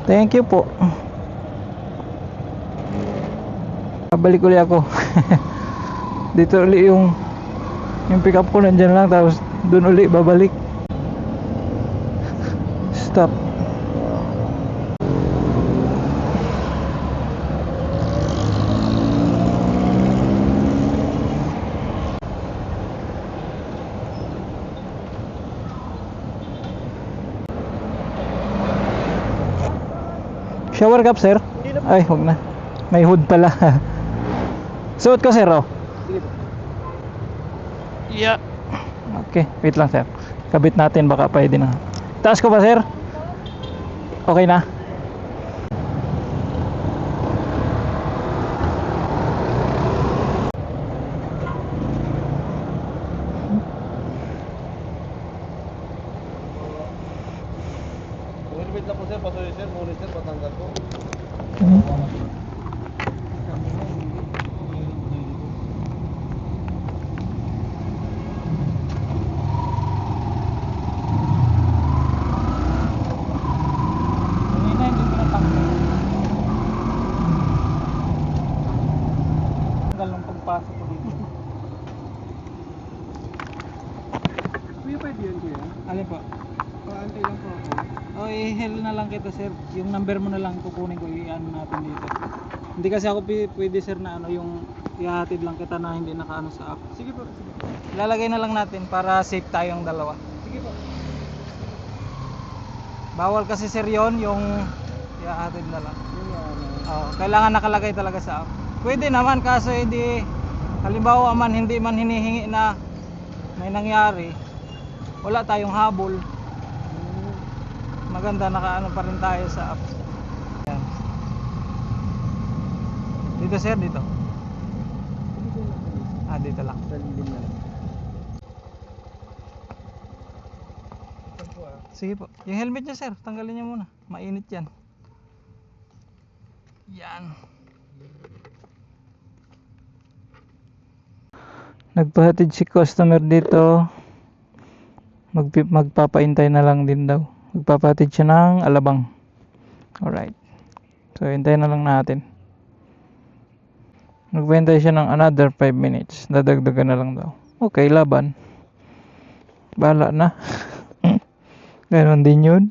Thank you po. Babalik ulit ako. Dito ulit yung pick up ko nandyan lang, tapos dun ulit babalik. Stop. Shower cap, sir? Ay, huwag na. May hood pala. Suot ko, sir, oh. Sige po. Yeah. Okay, wait lang, sir. Kabit natin, baka pwede na. Taas ko ba, sir? Okay na? Wait lang po sir, patuloy sir, muna sir, patanggal po. Nung pagpasok ko dito. Kuya, pwede yun kuya? Alin po? Paantay lang po ako. O, i-hail na lang kita, sir. Yung number mo na lang kukunin ko, i-ano natin dito. Hindi kasi ako pwede, sir, na ano, yung ihahatid lang kita na hindi nakaano sa app. Sige po, sige po. Lalagay na lang natin para safe tayong dalawa. Sige po. Bawal kasi, sir, yon yung ihahatid na lang. Yun yan. Oo, kailangan nakalagay talaga sa app. Pwede naman, kaso hindi, halimbawa man hindi man hinihingi na may nangyari, wala tayong habol, maganda nakaano pa rin tayo sa app. Yan. Dito, sir, dito. Dito lang. Salilin na lang. Sige po. Yung helmet niya, sir, tanggalin niya muna. Mainit yan. Yan. Nagpahatid si customer dito. Magpapaintay na lang din daw. Magpapahatid siya ng Alabang. Alright. So, hintayin na lang natin. Nagpahintay siya ng another 5 minutes. Dadagdagan na lang daw. Okay, laban. Bahala na. Ganon din yun.